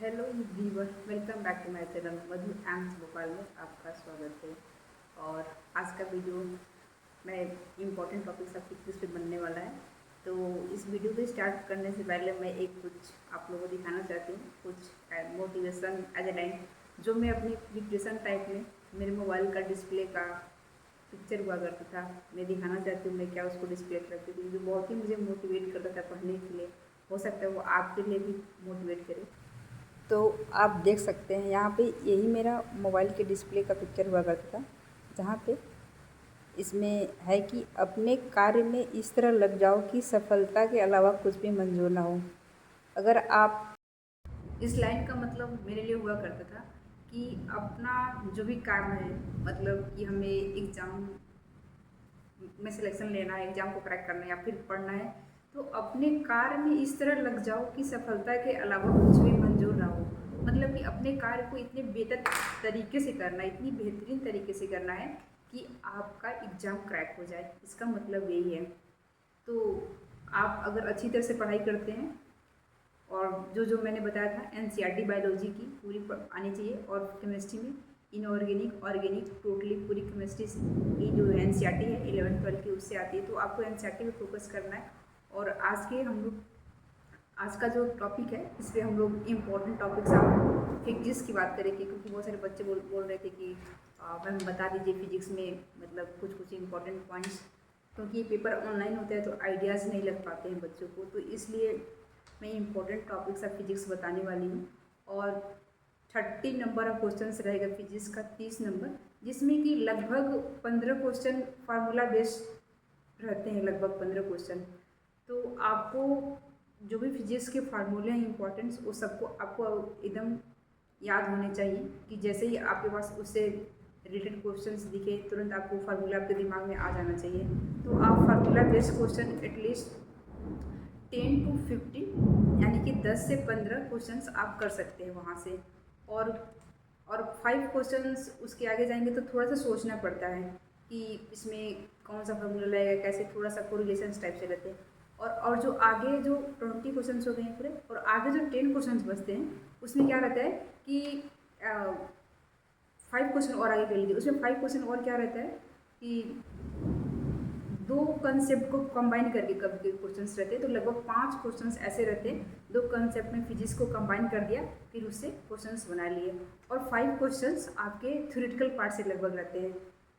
Hello viewer, welcome back to my channel Madhu AIIMS Bhopal में आपका स्वागत है। और आज का वीडियो मैं इम्पोर्टेंट टॉपिक्स आपकी क्विज पे बनने वाला है। तो इस वीडियो को स्टार्ट करने से पहले मैं एक कुछ आप लोगों को दिखाना चाहती हूँ, कुछ मोटिवेशन एज ए लाइन जो मैं अपनी प्रिपरेशन टाइप में मेरे मोबाइल का डिस्प्ले का पिक्चर हुआ करता था। मैं दिखाना चाहती हूँ मैं क्या उसको डिस्प्ले करती थी, जो बहुत ही मुझे मोटिवेट करता था पढ़ने के लिए। हो सकता है वो आपके लिए भी मोटिवेट करे। तो आप देख सकते हैं यहाँ पे यही मेरा मोबाइल के डिस्प्ले का पिक्चर हुआ करता था, जहाँ पे इसमें है कि अपने कार्य में इस तरह लग जाओ कि सफलता के अलावा कुछ भी मंजूर ना हो। अगर आप इस लाइन का मतलब मेरे लिए हुआ करता था कि अपना जो भी काम है, मतलब कि हमें एग्ज़ाम में सिलेक्शन लेना है, एग्ज़ाम को क्रैक करना है या फिर पढ़ना है, तो अपने कार्य में इस तरह लग जाओ कि सफलता के अलावा कुछ भी मंजूर ना हो। मतलब कि अपने कार्य को इतने बेहतर तरीके से करना है, इतनी बेहतरीन तरीके से करना है कि आपका एग्ज़ाम क्रैक हो जाए। इसका मतलब यही है। तो आप अगर अच्छी तरह से पढ़ाई करते हैं और जो मैंने बताया था एनसीईआरटी बायोलॉजी की पूरी आनी चाहिए, और केमिस्ट्री में इनऑर्गेनिक ऑर्गेनिक टोटली पूरी केमिस्ट्री की जो एनसीईआरटी है 11वीं 12वीं की उससे आती है। तो आपको एनसीईआरटी पे फोकस करना है। और आज का जो टॉपिक है इस पर हम लोग इम्पोर्टेंट टॉपिक्स आप फिजिक्स की बात करेंगे, क्योंकि बहुत सारे बच्चे बोल रहे थे कि मैम बता दीजिए फिजिक्स में मतलब कुछ इम्पोर्टेंट पॉइंट्स, क्योंकि ये पेपर ऑनलाइन होता है तो आइडियाज़ नहीं लग पाते हैं बच्चों को। तो इसलिए मैं इम्पोर्टेंट टॉपिक्स ऑफ फिजिक्स बताने वाली हूँ। और 30 नंबर ऑफ क्वेश्चंस रहेगा फिजिक्स का, 30 नंबर, जिसमें कि लगभग 15 क्वेश्चन फार्मूला बेस्ड रहते हैं, लगभग 15 क्वेश्चन। तो आपको जो भी फिजिक्स के फार्मूले हैं इंपॉर्टेंट्स, वो सबको आपको एकदम याद होने चाहिए कि जैसे ही आपके पास उससे रिलेटेड क्वेश्चंस दिखे तुरंत आपको फार्मूला आपके दिमाग में आ जाना चाहिए। तो आप formula based question at least 10 to 15 यानी कि 10 से 15 क्वेश्चंस आप कर सकते हैं वहाँ से। और 5 क्वेश्चंस उसके आगे जाएंगे तो थोड़ा सा सोचना पड़ता है कि इसमें कौन सा फार्मूला लगेगा, कैसे, थोड़ा सा कोरिलेशन टाइप से रहते हैं। और जो आगे जो 20 क्वेश्चन हो गए हैं पूरे, और आगे जो 10 क्वेश्चन बचते हैं उसमें क्या रहता है कि 5 क्वेश्चन और आगे कर लीजिए। उसमें 5 क्वेश्चन और क्या रहता है कि दो कंसेप्ट को कंबाइन करके कब के क्वेश्चंस रहते हैं। तो लगभग 5 क्वेश्चंस ऐसे रहते हैं, दो कंसेप्ट में फिजिक्स को कंबाइन कर दिया फिर उससे क्वेश्चंस बना लिए। और 5 क्वेश्चंस आपके थ्योरेटिकल पार्ट से लगभग रहते हैं।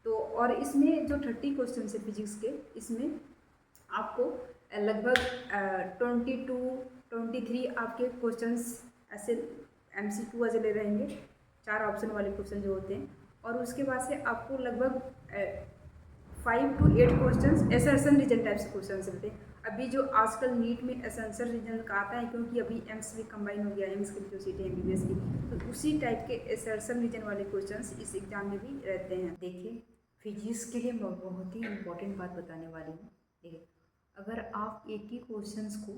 तो और इसमें जो 30 क्वेश्चन है फिजिक्स के, इसमें आपको लगभग 22 23 आपके क्वेश्चंस ऐसे MCQ वाले रहेंगे, 4 ऑप्शन वाले क्वेश्चन जो होते हैं। और उसके बाद से आपको लगभग 5 to 8 question assertion reason type से क्वेश्चन रहते हैं। अभी जो आजकल नीट में एसेंसर रीजन का आता है, क्योंकि अभी एम्स भी कंबाइन हो गया, एम्स की जो सीटें MBBS की, तो उसी टाइप के एसर्शन रीजन वाले क्वेश्चंस इस एग्जाम में भी रहते हैं। देखिए, फिजिक्स के लिए मैं बहुत ही इंपॉर्टेंट बात बताने वाली हूँ। देखिए, अगर आप एक ही क्वेश्चंस को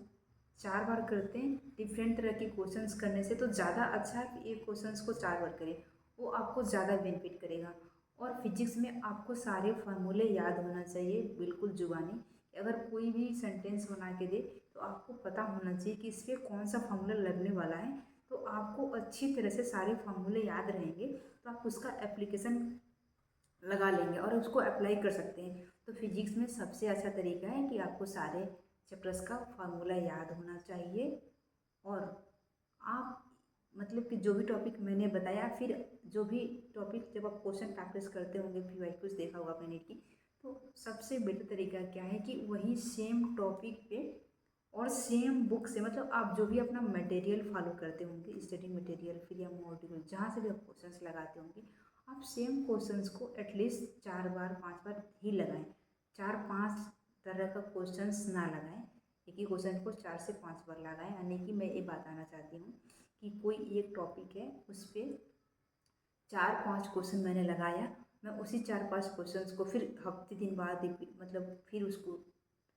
4 बार करते हैं, डिफरेंट तरह के क्वेश्चंस करने से तो ज़्यादा अच्छा है कि एक क्वेश्चंस को 4 बार करें, वो आपको ज़्यादा बेनिफिट करेगा। और फिजिक्स में आपको सारे फार्मूले याद होना चाहिए, बिल्कुल जुबानी। अगर कोई भी सेंटेंस बना के दे तो आपको पता होना चाहिए कि इस पर कौन सा फार्मूला लगने वाला है। तो आपको अच्छी तरह से सारे फार्मूले याद रहेंगे तो आप उसका एप्लीकेशन लगा लेंगे और उसको अप्लाई कर सकते हैं। तो फिजिक्स में सबसे अच्छा तरीका है कि आपको सारे चैप्टर्स का फार्मूला याद होना चाहिए। और आप मतलब कि जो भी टॉपिक मैंने बताया, फिर जो भी टॉपिक जब आप क्वेश्चन प्रैक्टिस करते होंगे, PYQs देखा होगा आपने नेट की, तो सबसे बेटर तरीका क्या है कि वही सेम टॉपिक पे और सेम बुक से, मतलब आप जो भी अपना मटेरियल फॉलो करते होंगे, स्टडी मटेरियल फिर या मॉड्यूल, जहाँ से भी आप क्वेश्चंस लगाते होंगे, आप सेम क्वेश्चंस को एटलीस्ट 4 बार 5 बार ही लगाएं। 4-5 तरह का क्वेश्चंस ना लगाएं, एक ही क्वेश्चन को 4 से 5 बार लगाएं। यानी कि मैं ये बताना चाहती हूँ कि कोई एक टॉपिक है, उस पर 4-5 क्वेश्चन मैंने लगाया, मैं उसी 4-5 क्वेश्चंस को फिर हफ्ते दिन बाद मतलब फिर उसको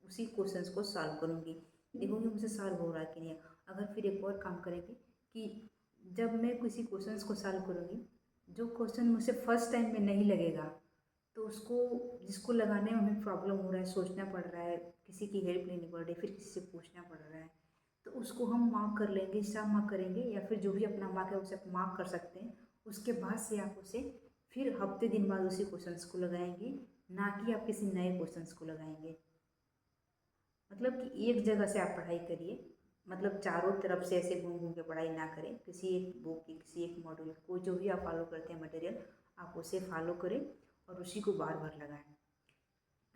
उसी क्वेश्चंस को सॉल्व करूँगी, देखूँगी मुझसे सॉल्व हो रहा है कि नहीं। अगर फिर एक और काम करेंगे कि जब मैं किसी क्वेश्चंस को सॉल्व करूँगी, जो क्वेश्चन मुझसे फर्स्ट टाइम में नहीं लगेगा तो उसको, जिसको लगाने में हमें प्रॉब्लम हो रहा है, सोचना पड़ रहा है, किसी की हेल्प लेनी पड़ रही है, फिर किसी से पूछना पड़ रहा है, तो उसको हम मार्क कर लेंगे, स्टार मार्क करेंगे, या फिर जो भी अपना मार्क है उसे आप मार्क कर सकते हैं। उसके बाद से आप उसे फिर हफ्ते दिन बाद उसी क्वेश्चंस को लगाएंगे, ना कि आप किसी नए क्वेश्चंस को लगाएंगे। मतलब कि एक जगह से आप पढ़ाई करिए, मतलब चारों तरफ से ऐसे घूम घूम के पढ़ाई ना करें। किसी एक बुक की, किसी एक मॉड्यूल को, जो भी आप फॉलो करते हैं मटेरियल, आप उसे फॉलो करें और उसी को बार बार लगाएं।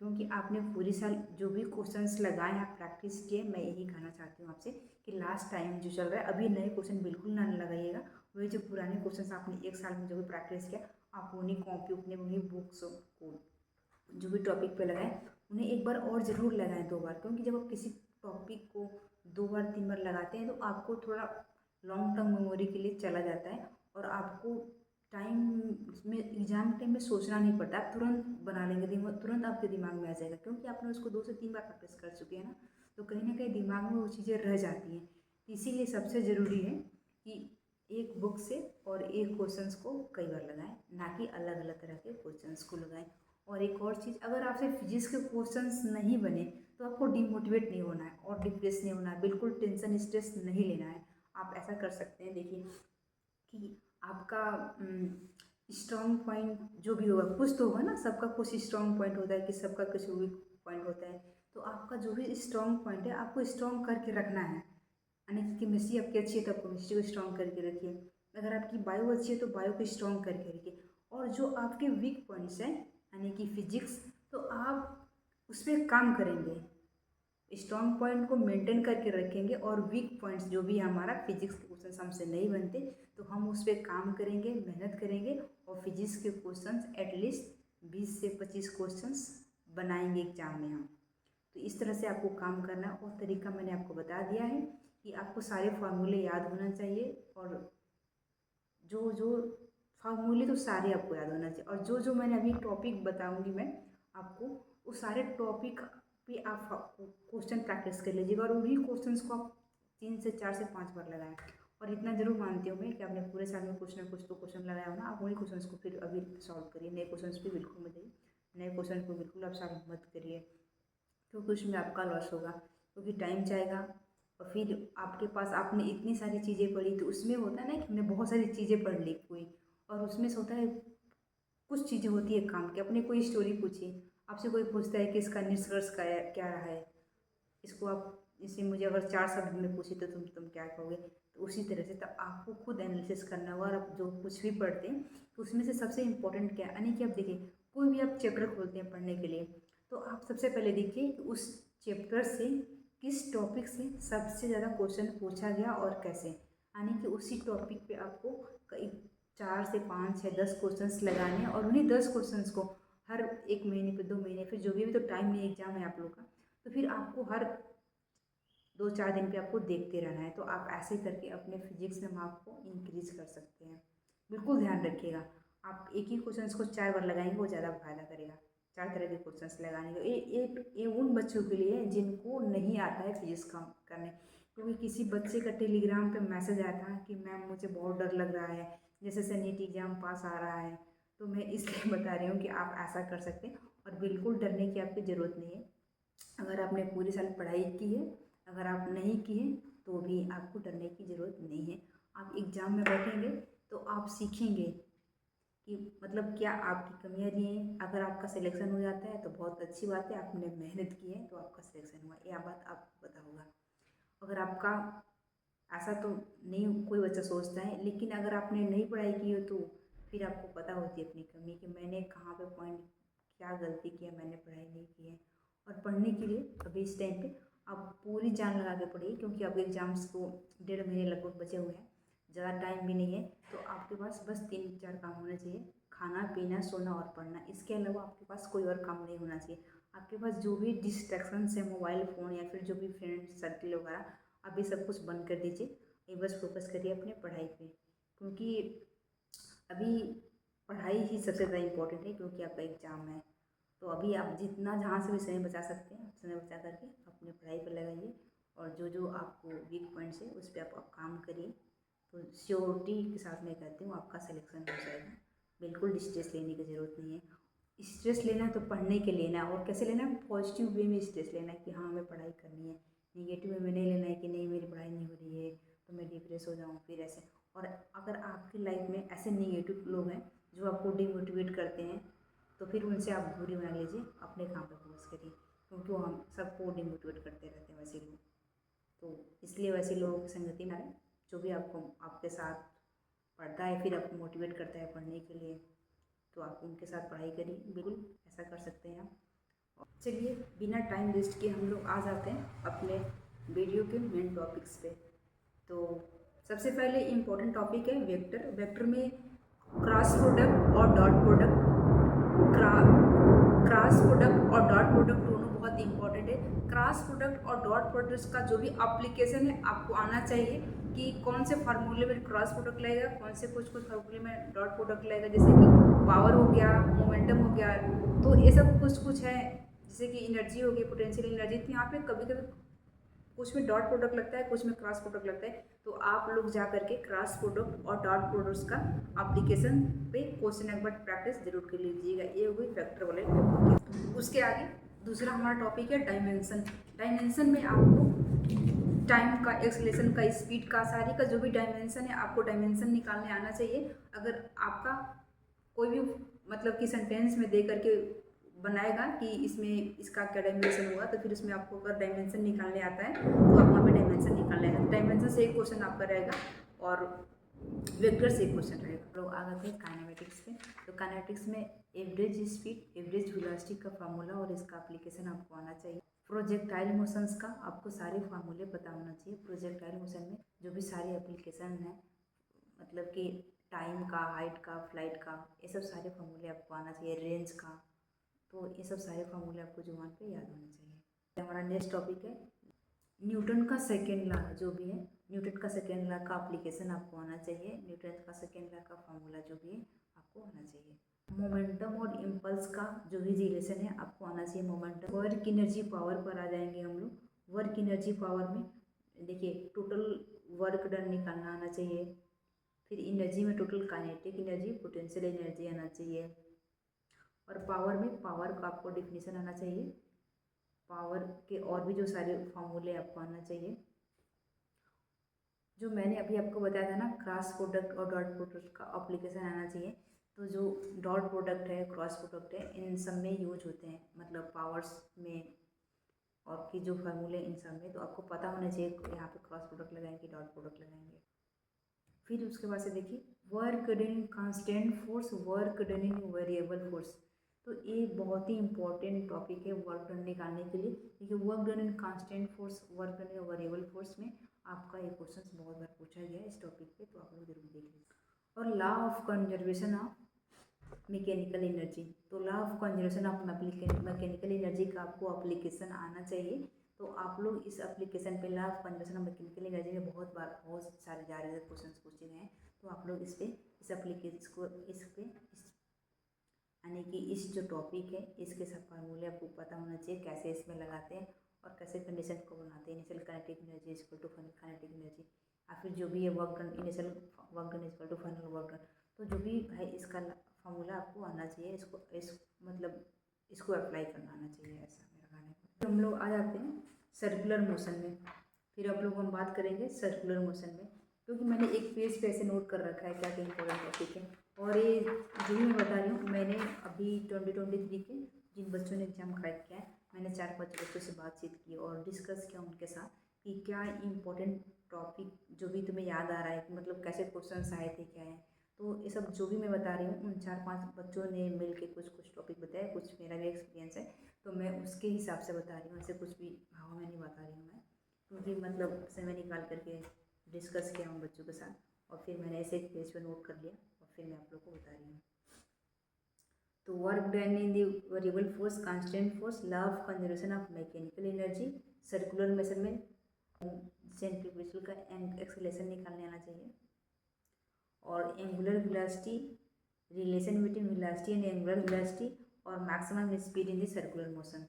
क्योंकि आपने पूरी साल जो भी क्वेश्चंस लगाए, आप प्रैक्टिस किए। मैं यही कहना चाहती हूँ आपसे कि लास्ट टाइम जो चल रहा है, अभी नए क्वेश्चन बिल्कुल ना लगाइएगा। वही जो पुराने क्वेश्चंस आपने एक साल में जो भी प्रैक्टिस किया, आप उन्हीं कॉपी, अपने उन्हीं बुक्स को जो भी टॉपिक पे लगाएं, उन्हें एक बार और ज़रूर लगाएं, 2 बार। क्योंकि जब आप किसी टॉपिक को 2 बार 3 बार लगाते हैं तो आपको थोड़ा लॉन्ग टर्म मेमोरी के लिए चला जाता है, और आपको टाइम में, एग्जाम टाइम में सोचना नहीं पड़ता। आप तुरंत बना लेंगे, दिमाग तुरंत आपके दिमाग में आ जाएगा, क्योंकि आपने उसको 2 से 3 बार प्रैक्टिस कर चुके हैं ना। तो कहीं ना कहीं दिमाग में वो चीज़ें रह जाती हैं। इसीलिए सबसे ज़रूरी है कि एक बुक से और एक क्वेश्चंस को कई बार लगाएं, ना कि अलग अलग तरह के क्वेश्चंस को लगाएं। और एक और चीज़, अगर आपसे फिजिक्स के क्वेश्चंस नहीं बने तो आपको डिमोटिवेट नहीं होना है और डिप्रेस नहीं होना है, बिल्कुल टेंशन स्ट्रेस नहीं लेना है। आप ऐसा कर सकते हैं, देखिए कि आपका स्ट्रॉन्ग पॉइंट जो भी होगा, कुछ तो होगा ना, सबका कुछ स्ट्रॉन्ग पॉइंट होता है, कि सबका कुछ वीक पॉइंट होता है। तो आपका जो भी स्ट्रॉन्ग पॉइंट है आपको स्ट्रॉन्ग करके रखना है। यानी कि केमिस्ट्री आपकी अच्छी है तो आप केमिस्ट्री को स्ट्रॉन्ग करके रखिए। अगर आपकी बायो अच्छी है तो बायो को स्ट्रॉन्ग करके रखिए। और जो आपके वीक पॉइंट्स हैं, यानी कि फिजिक्स, तो आप उस पर काम करेंगे, स्ट्रॉन्ग पॉइंट को मेंटेन करके रखेंगे। और वीक पॉइंट्स जो भी हमारा फिजिक्स के क्वेश्चन हमसे नहीं बनते, तो हम उस पर काम करेंगे, मेहनत करेंगे, और फिजिक्स के क्वेश्चन एटलीस्ट 20 से 25 क्वेश्चंस बनाएंगे एग्जाम में हम। तो इस तरह से आपको काम करना है, और तरीका मैंने आपको बता दिया है कि आपको सारे फार्मूले याद होना चाहिए। और जो जो फार्मूले तो सारे आपको याद होना चाहिए, और जो जो मैंने अभी टॉपिक बताऊंगी मैं आपको, वो सारे टॉपिक पे आप क्वेश्चन प्रैक्टिस कर लीजिएगा, और उन्हीं क्वेश्चंस को आप 3 से 4 से 5 बार लगाएं। और इतना जरूर मानती हूँ मैं कि आपने पूरे साल में कुछ ना कुछ तो क्वेश्चन लगाया होगा, आप वही क्वेश्चन को फिर अभी सॉल्व करिए। नए क्वेश्चन पे बिल्कुल मत जाइए, नए क्वेश्चन को बिल्कुल आप सॉल्व मत करिए, क्योंकि उसमें आपका लॉस होगा। क्योंकि टाइम जाएगा, और फिर आपके पास आपने इतनी सारी चीज़ें पढ़ी, तो उसमें होता है ना कि हमने बहुत सारी चीज़ें पढ़ ली कोई, और उसमें से होता है कुछ चीज़ें होती है काम की। अपने कोई स्टोरी पूछिए, आपसे कोई पूछता है कि इसका निष्कर्ष क्या रहा है, इसको आप, इसे मुझे अगर 4 शब्द में पूछे तो तुम क्या कहोगे। तो उसी तरह से तब आपको खुद एनालिसिस करना होगा। और आप जो कुछ भी पढ़ते हैं तो उसमें से सबसे इम्पोर्टेंट क्या है, यानी कि आप देखिए, कोई भी आप चैप्टर खोलते हैं पढ़ने के लिए, तो आप सबसे पहले देखिए कि उस चैप्टर से किस टॉपिक से सबसे ज़्यादा क्वेश्चन पूछा गया और कैसे। यानी कि उसी टॉपिक पे आपको कई 4 से 5 या 10 क्वेश्चंस लगाने हैं, और उन्हीं 10 क्वेश्चंस को हर 1 महीने पे, 2 महीने, फिर जो भी तो टाइम नहीं, एग्जाम है आप लोग का, तो फिर आपको हर 2-4 दिन पे आपको देखते रहना है। तो आप ऐसे करके अपने फिजिक्स में मार्क को इंक्रीज कर सकते हैं। बिल्कुल ध्यान रखिएगा, आप एक ही क्वेश्चन को 4 बार लगाएंगे, वो ज़्यादा फायदा करेगा। 4 तरह के क्वेश्चंस लगाने के, ये उन बच्चों के लिए है जिनको नहीं आता है फिजिक्स का करने। क्योंकि किसी बच्चे का टेलीग्राम पे मैसेज आया था कि मैम मुझे बहुत डर लग रहा है, जैसे से नीट एग्जाम पास आ रहा है। तो मैं इसलिए बता रही हूँ कि आप ऐसा कर सकते हैं, और बिल्कुल डरने की आपकी ज़रूरत नहीं है। अगर आपने पूरे साल पढ़ाई की है, अगर आप नहीं किए, तो भी आपको डरने की ज़रूरत नहीं है। आप एग्ज़ाम में बैठेंगे तो आप सीखेंगे कि मतलब क्या आपकी कमियां रही हैं। अगर आपका सिलेक्शन हो जाता है तो बहुत अच्छी बात है, आपने मेहनत की है तो आपका सिलेक्शन हुआ, यह बात आपको पता होगा। अगर आपका ऐसा तो नहीं कोई बच्चा सोचता है, लेकिन अगर आपने नहीं पढ़ाई की हो तो फिर आपको पता होती है अपनी कमी, कि मैंने कहाँ पे पॉइंट, क्या गलती की है, मैंने पढ़ाई नहीं की है। और पढ़ने के लिए अभी इस टाइम पे आप पूरी जान लगा के पढ़िए, क्योंकि आपके एग्ज़ाम्स को 1.5 महीने लगभग बचे हुए हैं, ज़्यादा टाइम भी नहीं है। तो आपके पास बस 3-4 काम होने चाहिए, खाना पीना सोना और पढ़ना। इसके अलावा आपके पास कोई और काम नहीं होना चाहिए। आपके पास जो भी डिस्ट्रैक्शंस है, मोबाइल फ़ोन या फिर जो भी फ्रेंड सर्किल वगैरह, आप ये सब कुछ बंद कर दीजिए। ये बस फोकस करिए अपने पढ़ाई पे, क्योंकि अभी पढ़ाई ही सबसे ज़्यादा इम्पोर्टेंट है, क्योंकि आपका एग्ज़ाम है। तो अभी आप जितना जहाँ से भी समय बचा सकते हैं, समय बचा करके अपने पढ़ाई पर लगाइए, और जो जो आपको वीक पॉइंट्स है उस पर आप काम करिए। तो श्योरिटी के साथ मैं कहती हूँ आपका सिलेक्शन हो जाएगा। बिल्कुल स्ट्रेस लेने की ज़रूरत नहीं है। स्ट्रेस लेना है तो पढ़ने के लेना है, और कैसे लेना है, पॉजिटिव वे में स्ट्रेस लेना है कि हाँ हमें पढ़ाई करनी है, निगेटिव वे में नहीं लेना है कि नहीं मेरी पढ़ाई नहीं हो रही है तो मैं डिप्रेस हो जाऊँ फिर ऐसे। और अगर आपकी लाइफ में ऐसे निगेटिव लोग हैं जो आपको डिमोटिवेट करते हैं तो फिर उनसे आप दूरी बना लीजिए, अपने काम पे फोकस करिए, क्योंकि वो हम सबको डिमोटिवेट करते रहते हैं वैसे लोग। तो इसलिए वैसे लोगों की संगति में आए जो भी आपको आपके साथ पढ़ता है फिर आपको मोटिवेट करता है पढ़ने के लिए, तो आप उनके साथ पढ़ाई करिए, बिल्कुल ऐसा कर सकते हैं आप। चलिए बिना टाइम वेस्ट किए हम लोग आ जाते हैं अपने वीडियो के मेन टॉपिक्स पे। तो सबसे पहले इम्पोर्टेंट टॉपिक है वेक्टर। वेक्टर में क्रॉस प्रोडक्ट और डॉट प्रोडक्ट, क्रॉस प्रोडक्ट और डॉट प्रोडक्ट दोनों बहुत इंपॉर्टेंट है। क्रॉस प्रोडक्ट और डॉट प्रोडक्ट का जो भी एप्लीकेशन है आपको आना चाहिए कि कौन से फार्मूले में क्रॉस प्रोडक्ट लगेगा, कौन से कुछ फार्मूले में डॉट प्रोडक्ट लगेगा, जैसे कि पावर हो गया, मोमेंटम हो गया, तो ये सब कुछ है। जैसे कि एनर्जी हो गई, पोटेंशियल एनर्जी, तो यहाँ पे कभी कभी कुछ में डॉट प्रोडक्ट लगता है, कुछ में क्रॉस प्रोडक्ट लगता है। तो आप लोग जा करके क्रॉस प्रोडक्ट और डॉट प्रोडक्ट्स का एप्लीकेशन पे क्वेश्चन एक बार प्रैक्टिस जरूर कर लीजिएगा। ये हो गई वेक्टर वाले टॉपिक। उसके आगे दूसरा हमारा टॉपिक है डायमेंशन। डायमेंशन में आपको टाइम का, एक्सेलेरेशन का, स्पीड का, सारी का जो भी डायमेंशन है आपको डायमेंशन निकालने आना चाहिए। अगर आपका कोई भी मतलब कि सेंटेंस में दे करके बनाएगा कि इसमें इसका क्या डायमेंशन होगा, तो फिर उसमें आपको अगर डायमेंशन निकालने आता है तो आप वहाँ पे डायमेंशन निकाल लेना। डायमेंशन से एक क्वेश्चन आपका रहेगा और वेक्टर से एक क्वेश्चन रहेगा। लोग आ गए थे काइनेमेटिक्स पे। तो काइनेमेटिक्स में एवरेज स्पीड, एवरेज वेलोसिटी का फार्मूला और इसका एप्लीकेशन आपको आना चाहिए। प्रोजेक्टाइल मोशंस का आपको सारे फार्मूले पता होना चाहिए। प्रोजेक्टाइल मोशन में जो भी सारे एप्लीकेशन हैं, मतलब कि टाइम का, हाइट का, फ्लाइट का, ये सब सारे फार्मूले आपको आना चाहिए, रेंज का, तो ये सब सारे फार्मूले आपको जुबान पे याद होने चाहिए। हमारा नेक्स्ट टॉपिक है न्यूटन का सेकेंड लॉ। जो भी है न्यूटन का सेकेंड लॉ का एप्लीकेशन आपको आना चाहिए। न्यूटन का सेकेंड लॉ का फार्मूला जो भी है आपको आना चाहिए। मोमेंटम और इम्पल्स का जो भी रिलेशन है आपको आना चाहिए। मोमेंटम, वर्क एनर्जी पावर पर आ जाएंगे हम लोग। वर्क एनर्जी पावर में देखिए टोटल वर्क डन निकालना आना चाहिए। फिर एनर्जी में total kinetic energy, potential energy आना चाहिए। और पावर में पावर का आपको डिफिनीशन आना चाहिए। पावर के और भी जो सारे फॉर्मूले आपको आना चाहिए। जो मैंने अभी आपको बताया था ना, क्रॉस प्रोडक्ट और डॉट प्रोडक्ट का एप्लीकेशन आना चाहिए। तो जो डॉट प्रोडक्ट है, क्रॉस प्रोडक्ट है, इन सब में यूज होते हैं, मतलब पावर्स में और की जो फार्मूले इन सब में, तो आपको पता होना चाहिए यहाँ पे क्रॉस प्रोडक्ट लगाएंगे, डॉट प्रोडक्ट लगाएंगे। फिर उसके बाद से देखिए वर्क डन इन कांस्टेंट फोर्स, वर्क डन इन वेरिएबल फोर्स। तो ये बहुत ही इंपॉर्टेंट टॉपिक है वर्क डन निकालने के लिए। देखिए वर्क डन इन कांस्टेंट फोर्स, वर्क डन इन वेरिएबल फोर्स में आपका ये क्वेश्चन बहुत बार पूछा गया है इस टॉपिक पे, तो आप लोग जरूर देख लीजिए। और law of conservation of mechanical energy. तो law of conservation of mechanical energy का आपको एप्लीकेशन आना चाहिए। तो आप लोग इस एप्लीकेशन पे, law of conservation of mechanical energy में बहुत सारे ज़्यादा क्वेश्चन पूछे गए हैं। तो आप लोग इस एप्लीकेशन को यानी कि इस जो टॉपिक है इसके सब फार्मूले आपको पता होना चाहिए, कैसे इसमें लगाते हैं और कैसे कंडीशन को बनाते हैं। Initial kinetic energy equal to final kinetic energy, या फिर जो भी है work done, initial work done equal to final work done. तो जो भी है इसका फार्मूला आपको आना चाहिए, इसको अप्लाई करना आना चाहिए, ऐसा मेरा कहना है। तो हम लोग आ जाते हैं सर्कुलर मोशन में। फिर आप लोग हम बात करेंगे सर्कुलर मोशन में, क्योंकि मैंने एक पेज पे ऐसे नोट कर रखा है क्या क्या इंपॉर्टेंट टॉपिक है। और ये जो भी मैं बता रही हूँ, मैंने अभी 2023 के जिन बच्चों ने एग्जाम क्रैक किया है, मैंने 4-5 बच्चों से बातचीत की और डिस्कस किया उनके साथ कि क्या इंपॉर्टेंट टॉपिक जो भी तुम्हें याद आ रहा है, कि मतलब कैसे क्वेश्चन आए थे, क्या है। तो ये सब जो भी मैं बता रही हूँ, उन 4-5 बच्चों ने मिल के कुछ टॉपिक बताया, कुछ मेरा भी एक्सपीरियंस है, तो मैं उसके हिसाब से बता रही हूँ। ऐसे कुछ भी हवा में नहीं बता रही हूँ मैं, क्योंकि मतलब समय निकाल करके डिस्कस किया हूँ बच्चों के साथ और फिर मैंने ऐसे एक पेज पर नोट कर लिया और फिर मैं आप लोग को बता रही हूँ। तो work done in the variable force, constant force, law of conservation of mechanical energy, circular measurement, centrifugal का एक्सेलरेशन निकालने आना चाहिए, और angular velocity, relation between velocity and angular velocity, और maximum speed in the circular motion.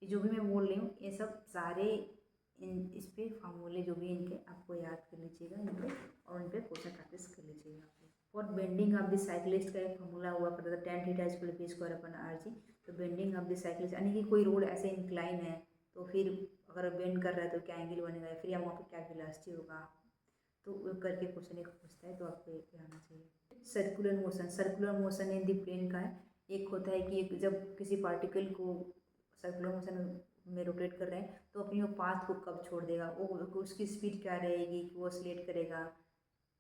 ये जो भी मैं बोल रही हूँ ये सब सारे इस पे फार्मूले जो भी इनके आपको याद कर लीजिएगा इन पे, और उन पे क्वेश्चन प्रैक्टिस कर लीजिएगा। For bending of the cyclist का एक फार्मूला हुआ करता था, tan theta equal to p² upon rg। तो बेंडिंग ऑफ द साइक्लिस्ट यानी कि कोई रोड ऐसे इंक्लाइन है तो फिर अगर बेंड कर रहा है तो क्या एंगल बनेगा, या फिर वहाँ पे क्या वेलोसिटी होगा, तो वो करके क्वेश्चन एक पूछता है, तो आपको ये आना चाहिए। Circular motion in the plane का है। एक होता है कि जब किसी पार्टिकल को सर्कुलर मोशन में रोटेट कर रहे हैं तो अपनी वो पाथ को कब छोड़ देगा, वो उसकी स्पीड क्या रहेगी, कि वो ऑसिलेट करेगा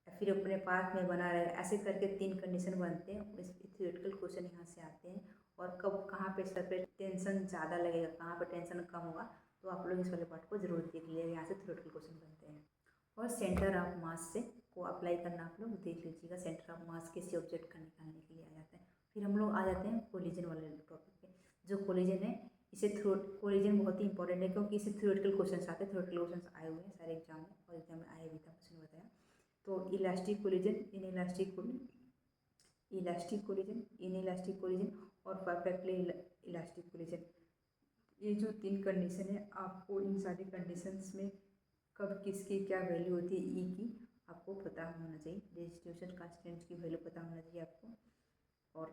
या फिर अपने पाथ में बना रहेगा। ऐसे करके 3 कंडीशन बनते हैं। इस थ्योरेटिकल क्वेश्चन यहाँ से आते हैं। और कब कहाँ पे सर पे टेंशन ज़्यादा लगेगा, कहाँ पे टेंशन कम होगा, तो आप लोग इस वाले पार्ट को जरूर देख लीजिए। यहाँ से थ्योरेटिकल क्वेश्चन बनते हैं। और सेंटर ऑफ मास से को अप्लाई करना आप लोग देख लीजिएगा। सेंटर ऑफ मास किसी ऑब्जेक्ट का निकालने के लिए आ जाता है। फिर हम लोग आ जाते हैं कोलिजन वाले टॉपिक पे। जो कोलिजन है, इसे कोलिजन बहुत ही इंपॉर्टेंट है, क्योंकि इसे थ्योरेटिकल क्वेश्चन आते हैं। थ्योरेटिकल क्वेश्चन आए हुए हैं सारे एग्जाम में, और एग्जाम में आए भी था, कुछ नहीं बताया। तो इलास्टिक कोलिजन, इनइलास्टिक कोलिजन और परफेक्टली इलास्टिक कोलिजन। ये जो 3 कंडीशन है, आपको इन सारी कंडीशंस में कब किसकी क्या वैल्यू होती है ई की, आपको पता होना चाहिए। डिस्ट्रीब्यूशन कांस्टेंट की वैल्यू पता होना चाहिए आपको। और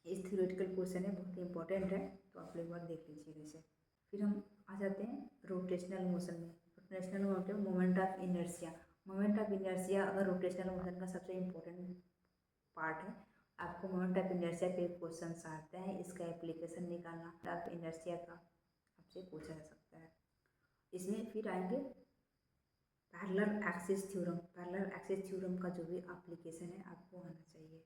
इस थ्योरेटिकल क्वेश्चन है, बहुत इंपॉर्टेंट है, तो आप लोग एक बार देख लीजिएगा इसे। फिर हम आ जाते हैं रोटेशनल मोशन में। Rotational motion moment of inertia. Moment of inertia अगर रोटेशनल मोशन का सबसे इम्पोर्टेंट पार्ट है। आपको मोमेंट ऑफ इनर्शिया पे क्वेश्चन आते हैं, इसका एप्लीकेशन निकालना ऑफ इनर्शिया का आपसे पूछा जा सकता है। इसमें फिर आएंगे parallel axis theorem. Parallel axis theorem का जो भी एप्लीकेशन है आपको आना चाहिए।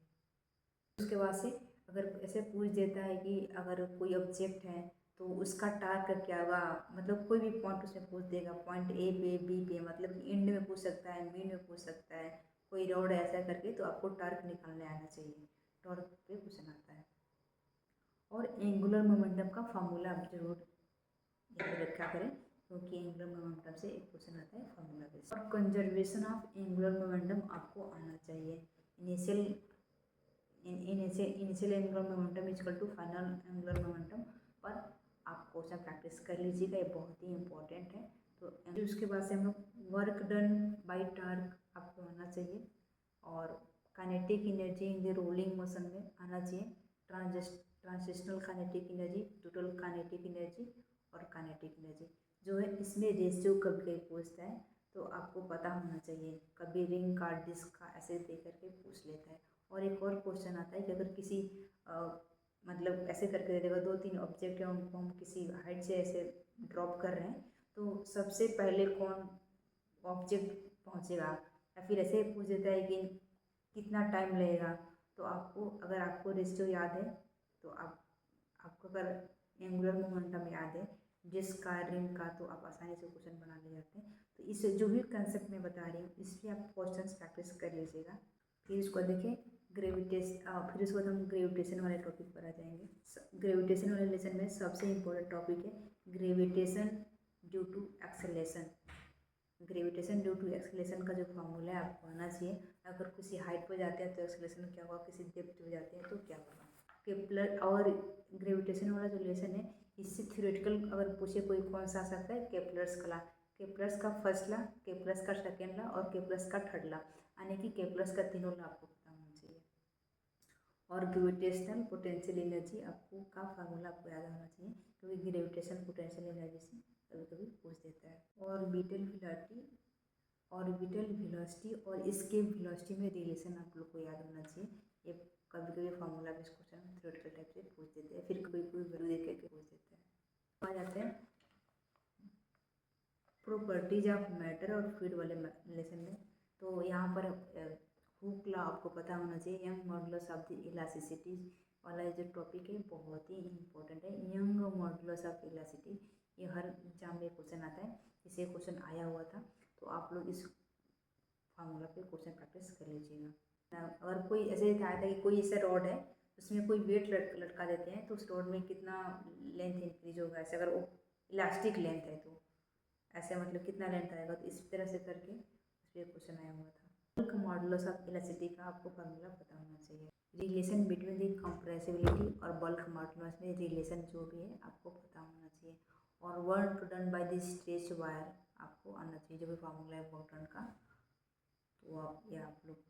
उसके बाद से अगर ऐसे पूछ देता है कि अगर कोई ऑब्जेक्ट है तो उसका टार्क क्या होगा, मतलब कोई भी पॉइंट उसमें पूछ देगा, पॉइंट ए पे बी पे, मतलब एंड में पूछ सकता है, मिड में पूछ सकता है, कोई रोड ऐसा करके, तो आपको टार्क निकालने आना चाहिए। टार्क पे क्वेश्चन आता है। और एंगुलर मोमेंटम का फार्मूला आप जरूर याद रखा करें, क्योंकि एंगुलर मोमेंटम से एक क्वेश्चन आता है फार्मूला बेस्ड। और कंजर्वेशन ऑफ एंगुलर मोमेंटम आपको आना चाहिए। Initial angular momentum equal to final angular momentum पर आप क्वेश्चन प्रैक्टिस कर लीजिएगा, ये बहुत ही इंपॉर्टेंट है। तो उसके बाद से हम लोग वर्क डन बाय टार्क आपको आना चाहिए। और kinetic energy in the rolling motion में आना चाहिए। Transitional kinetic energy, total kinetic energy और काइनेटिक एनर्जी जो है, इसमें रेशियो कभी पूछता है, तो आपको पता होना चाहिए। कभी रिंग का, डिस्क का ऐसे दे करके पूछ लेता है। और एक और क्वेश्चन आता है कि अगर किसी मतलब ऐसे करके दे देगा, 2-3 ऑब्जेक्ट है, उनको हम किसी हाइट से ऐसे ड्रॉप कर रहे हैं, तो सबसे पहले कौन ऑब्जेक्ट पहुंचेगा, या फिर ऐसे पूछ देता है कि कितना टाइम लगेगा। तो आपको अगर आपको रेशियो याद है, तो आपको अगर एंगुलर मोमेंटम याद है, डिस्क का, रिंग का, तो आप आसानी से क्वेश्चन बना ले जाते हैं। तो इस जो भी कंसेप्ट मैं बता रही हूँ, इस पर आप क्वेश्चन प्रैक्टिस कर लीजिएगा। फिर इसको देखें ग्रेविटेशन। फिर उसके बाद हम ग्रेविटेशन वाले टॉपिक पर आ जाएंगे। ग्रेविटेशन वाले लेसन में सबसे इम्पोर्टेंट टॉपिक है gravitation due to acceleration. Gravitation due to acceleration का जो फार्मूला है आपको आना चाहिए। अगर किसी हाइट पर जाते हैं तो एक्सेलेरेशन क्या होगा, किसी डेप्थ पे जाते हैं तो क्या होगा। केपलर और ग्रेविटेशन वाला जो लेसन है, इससे थ्योरेटिकल अगर पूछे कोई कौन सा आ सकता है, केपलर्स का लॉ। केपलर्स का फर्स्ट लॉ, केपलर्स का सेकेंड लॉ और केपलर्स का थर्ड लॉ, यानी कि केपलर्स का तीनों लॉ आपको पता होना चाहिए। और ग्रेविटेशनल पोटेंशियल एनर्जी आपको का फार्मूला आपको याद होना चाहिए, क्योंकि ग्रेविटेशन पोटेंशियल एनर्जी से कभी कभी पूछ देता है। ऑर्बिटल वेलोसिटी और इसके वेलोसिटी में रिलेशन आप लोग को याद होना चाहिए। ये कभी कभी formula based question theoretical type से पूछ देते हैं, फिर कोई वैल्यू दे करके पूछ देते हैं। आ जाते हैं प्रॉपर्टीज ऑफ मैटर और फ्लूइड वाले लेसन में। तो यहाँ पर हुक लॉ आपको पता होना चाहिए। Young modulus of the elasticity वाला जो टॉपिक है बहुत ही इंपॉर्टेंट है। यंग मॉडुलस ऑफ इलास्टिसिटी, ये हर एग्जाम में क्वेश्चन आता है, इसे क्वेश्चन आया हुआ था, तो आप लोग इस फार्मूला पे क्वेश्चन प्रैक्टिस कर लीजिएगा। अगर कोई ऐसे आता है कि कोई ऐसा रॉड है, उसमें कोई वेट लटका देते हैं, तो उस रॉड में कितना लेंथ इंक्रीज होगा, ऐसे अगर वो इलास्टिक लेंथ है तो ऐसे मतलब कितना लेंथ आएगा, तो इस तरह से करके उस पर क्वेश्चन आया हुआ था। बल्क मॉडुलस ऑफ इलास्टिसिटी का आपको फार्मूला पता होना चाहिए। रिलेशन बिटवीन द कंप्रेसिबिलिटी और बल्क मॉडुलस में रिलेशन जो भी है आपको पता होना चाहिए। और work done by the stretch wire आपको आना चाहिए, जो भी फार्मूला है वर्क डन का, तो आप लोग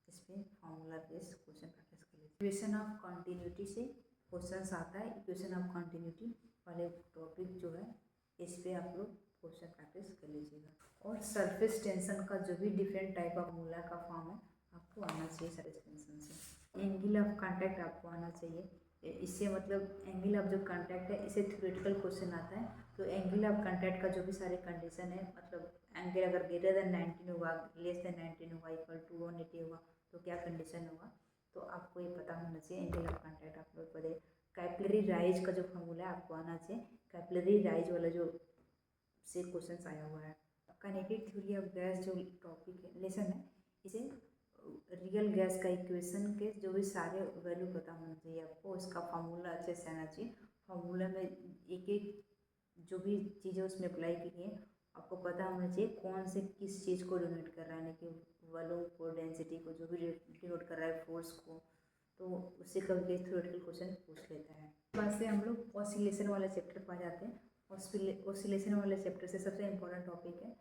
इस पर फार्मूला बेस्ड क्वेश्चन प्रैक्टिस कर लीजिए। इक्वेशन ऑफ कंटिन्यूटी से क्वेश्चन आता है। इक्वेशन ऑफ कंटिन्यूटी वाले टॉपिक जो है, इस पे आप लोग क्वेश्चन प्रैक्टिस कर लीजिएगा। और सरफेस टेंशन का जो भी डिफरेंट टाइप ऑफ फॉर्मूला का फॉर्म है आपको आना चाहिए सरफेस टेंशन से। एंगल ऑफ कांटेक्ट आपको आना चाहिए, इससे मतलब एंगल ऑफ जो कांटेक्ट है इसे थ्योरेटिकल क्वेश्चन आता है। तो एंगल ऑफ कांटेक्ट का जो भी सारे कंडीशन है, मतलब एंगल अगर ग्रेटर देन 19 होगा, लेस देन 19 होगा, इक्वल टू 180 होगा तो क्या कंडीशन होगा, तो आपको ये पता होना चाहिए। एंगल ऑफ कांटेक्ट आप लोग पढ़े। कैपिलरी राइज का जो फॉर्मूला है आपको आना चाहिए। कैपिलरी राइज वाला जो से क्वेश्चन आया हुआ है। काइनेटिक थ्योरी ऑफ गैस जो टॉपिक है, लेसन है, इसे रियल गैस का इक्वेशन के जो भी सारे वैल्यू पता होना चाहिए आपको। उसका फार्मूला अच्छे से आना चाहिए। फार्मूला में एक एक जो भी चीज़ें उसमें अप्लाई की गई हैं आपको पता होना चाहिए, कौन से किस चीज़ को डिनोट कर रहा है, यानी कि वॉल्यूम को, डेंसिटी को, जो भी डिनोट कर रहा है, फोर्स को, तो उससे कभी थ्योरेटिकल क्वेश्चन पूछ लेता है। बाद से हम लोग ऑसिलेशन वाले चैप्टर पर आ जाते हैं। ऑसिलेशन वाले चैप्टर से सबसे इम्पोर्टेंट टॉपिक है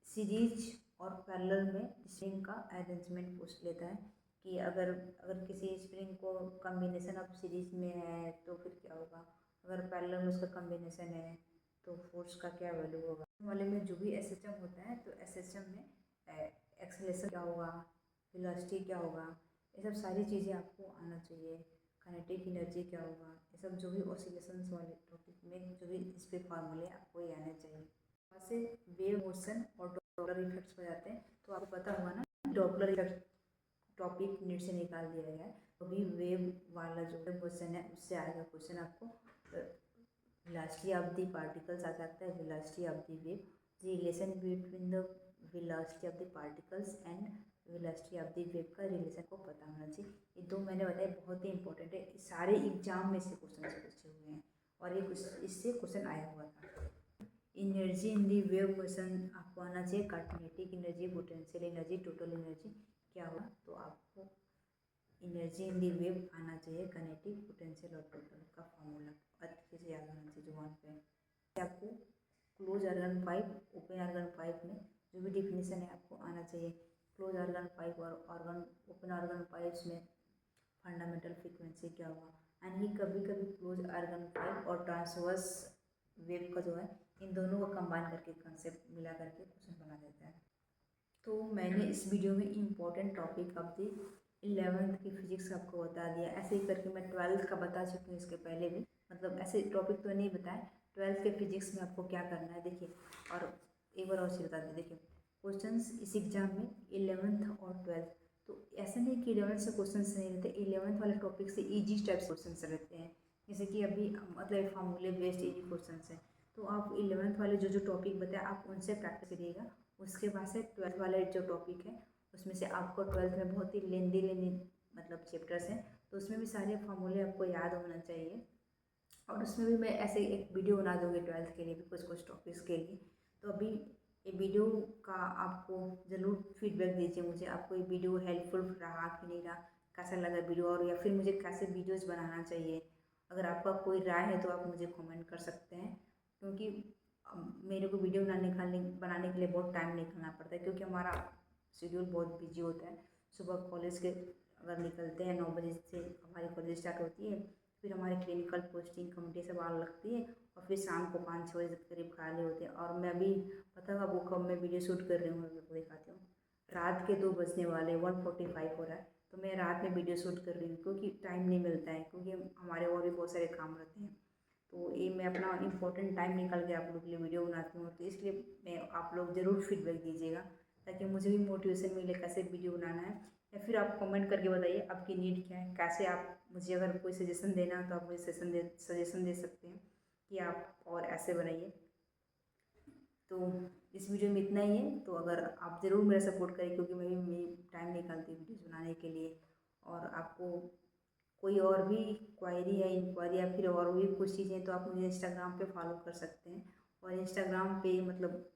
सीरीज और पैरेलल में स्प्रिंग का अरेंजमेंट पूछ लेता है कि अगर किसी स्प्रिंग को कॉम्बिनेशन ऑफ सीरीज में है तो फिर क्या होगा, अगर पैरेलल में उसका कॉम्बिनेशन है तो फोर्स का क्या वैल्यू होगा। वाले में जो भी एसएचएम होता है तो एसएचएम में एक्सेलेरेशन क्या होगा, वेलोसिटी क्या होगा, ये सब सारी चीज़ें आपको आना चाहिए। काइनेटिक एनर्जी क्या होगा, ये सब जो भी ऑसिलेशंस वाले टॉपिक में जो भी इस पे फार्मूले आपको ये आने चाहिए। वहाँ से वेव मोशन और डॉपलर इफेक्ट्स हो जाते हैं, तो आपको पता होगा ना डॉपलर इफेक्ट टॉपिक नीट से निकाल दिया गया है। तो भी वेव वाला जो क्वेश्चन है उससे आएगा क्वेश्चन आपको। वेलोसिटी ऑफ द पार्टिकल्स आ जाता है, velocity of the wave, relation between the velocity of the particles and velocity of the wave का रिलेशन को पता होना चाहिए। ये दो मैंने बताया बहुत ही इंपॉर्टेंट है, सारे एग्जाम में से क्वेश्चन पूछे हुए हैं और ये इससे क्वेश्चन आया हुआ था। Energy in the wave motion आपको आना चाहिए। Kinetic energy, potential energy, total energy क्या होगा, तो आपको एनर्जी इन दी वेव आना चाहिए। काइनेटिक, पोटेंशियल और टोटल का फॉर्मूला अच्छे से याद होना चाहिए जुबान पे। आपको close organ pipe, open organ pipe में जो भी डिफिनीशन है आपको आना चाहिए। क्लोज आर्गन पाइप और ओपन आर्गन पाइप्स में फंडामेंटल फ्रीक्वेंसी क्या होगा, यानी कभी कभी क्लोज आर्गन पाइप और ट्रांसवर्स वेव का जो है इन दोनों को कंबाइन करके कंसेप्ट मिला करके क्वेश्चन बना देता है। तो मैंने इस वीडियो में important topic of the 11th की फिजिक्स आपको बता दिया। ऐसे ही करके मैं 12th का बता चुकी हूँ इसके पहले भी, मतलब ऐसे टॉपिक तो नहीं बताए। 12th के फिजिक्स में आपको क्या करना है देखिए, और एक बार और से बता दें, देखिए क्वेश्चंस इस एग्जाम में 11th और 12th, तो ऐसा नहीं कि 11th से क्वेश्चन नहीं रहते, 11th वाले टॉपिक से ईजी टाइप क्वेश्चन रहते हैं। जैसे कि अभी मतलब फार्मूले बेस्ड ईजी क्वेश्चन है, तो आप 11th वाले जो टॉपिक बताए आप उनसे प्रैक्टिस करिएगा। उसके बाद से 12th वाले जो टॉपिक है उसमें से आपको 12th में बहुत ही लेंदी मतलब चैप्टर्स हैं, तो उसमें भी सारे फार्मूले आपको याद होना चाहिए। और उसमें भी मैं ऐसे एक वीडियो बना दूँगी 12th के लिए भी, कुछ टॉपिक्स के लिए। तो अभी ये वीडियो का आपको ज़रूर फीडबैक दीजिए मुझे, आपको ये वीडियो हेल्पफुल रहा कि नहीं रहा, कैसा लगा वीडियो, और या फिर मुझे कैसे वीडियोज़ बनाना चाहिए। अगर आपका कोई राय है तो आप मुझे कमेंट कर सकते हैं, क्योंकि मेरे को वीडियो बनाने के लिए बहुत टाइम निकालना पड़ता है, क्योंकि हमारा शेड्यूल बहुत बिजी होता है। सुबह कॉलेज के अगर निकलते हैं 9 बजे से हमारी कॉलेज स्टार्ट होती है, फिर हमारी क्लिनिकल पोस्टिंग कमेटी सब आने लगती है, और फिर शाम को 5-6 बजे के करीब खाली होते हैं। और मैं अभी पता है आपको कब मैं वीडियो शूट कर रही हूँ, मैं आपको दिखाती हूँ। रात के 2 बजने वाले 1:45 हो रहा है, तो मैं रात में वीडियो शूट कर रही हूँ, क्योंकि टाइम नहीं मिलता है, क्योंकि हमारे और भी बहुत सारे काम रहते हैं। तो ये मैं अपना इम्पोर्टेंट टाइम निकाल के आप लोग के लिए वीडियो बनाती हूँ, तो इसलिए मैं आप लोग ज़रूर फीडबैक दीजिएगा, ताकि मुझे भी मोटिवेशन मिले कैसे वीडियो बनाना है। या फिर आप कमेंट करके बताइए आपकी नीड क्या है, कैसे आप मुझे अगर कोई सजेशन देना है तो आप मुझे सजेशन दे सकते हैं कि आप और ऐसे बनाइए। तो इस वीडियो में इतना ही है, तो अगर आप ज़रूर मेरा सपोर्ट करें, क्योंकि मैं टाइम निकालती हूँ वीडियोज़ बनाने के लिए। और आपको कोई और भी क्वायरी है, इंक्वायरी या फिर और भी कुछ चीज़ें, तो आप मुझे इंस्टाग्राम पे फॉलो कर सकते हैं। और इंस्टाग्राम पे मतलब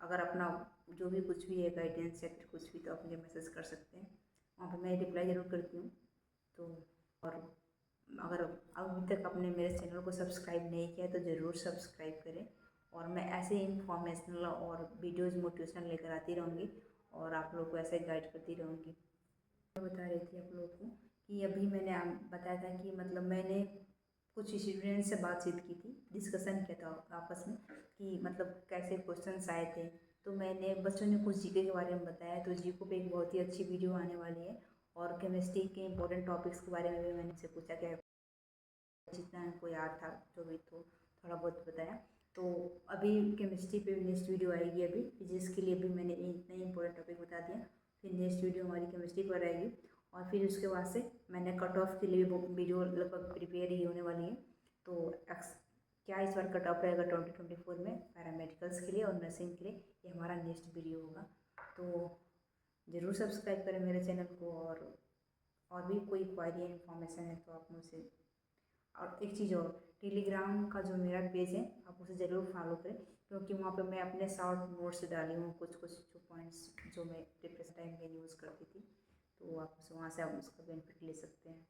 अगर अपना जो भी कुछ भी है गाइडेंस या फिर कुछ भी, तो आप मुझे मैसेज कर सकते हैं, वहाँ पे मैं रिप्लाई ज़रूर करती हूँ। तो और अगर अभी तक आपने मेरे चैनल को सब्सक्राइब नहीं किया तो ज़रूर सब्सक्राइब करें, और मैं ऐसे इंफॉर्मेशनल और वीडियोज़ मोटिवेशनल लेकर आती रहूँगी, और आप लोग को ऐसे गाइड करती रहूँगी। मैं बता रही थी आप लोगों को कि अभी मैंने बताया था कि मतलब मैंने कुछ स्टूडेंट से बातचीत की थी, डिस्कशन किया था आपस में कि मतलब कैसे क्वेश्चंस आए थे। तो मैंने बच्चों ने कुछ जीके के बारे में बताया, तो जीको पे एक बहुत ही अच्छी वीडियो आने वाली है। और केमिस्ट्री के इंपॉर्टेंट टॉपिक्स के बारे में भी मैंने उनसे पूछा क्या जितना हमको याद था जो भी तो थोड़ा बहुत बताया। तो अभी केमिस्ट्री पे नेक्स्ट वीडियो आएगी, अभी फिजिक्स के लिए भी मैंने इतना ही इंपॉर्टेंट टॉपिक बता दिया। फिर नेक्स्ट वीडियो हमारी केमिस्ट्री पर आएगी और फिर उसके बाद से मैंने कट ऑफ के लिए वीडियो लगभग प्रिपेयर ही होने वाली है। तो क्या इस बार कट ऑफ रहेगा 2024 में पैरामेडिकल्स के लिए और नर्सिंग के लिए, ये हमारा नेक्स्ट वीडियो होगा। तो ज़रूर सब्सक्राइब करें मेरे चैनल को, और भी कोई क्वारी इन्फॉर्मेशन है तो आप मुझसे। और एक चीज़ और, टेलीग्राम का जो मेरा पेज है आप उसे ज़रूर फॉलो करें, क्योंकि वहाँ पे मैं अपने शॉर्ट नोट्स डाली हूँ, कुछ कुछ जो पॉइंट्स जो मैं डिप्रेशन टाइम में यूज़ करती थी, तो आप वहाँ से आप उसका बेनिफिट ले सकते हैं।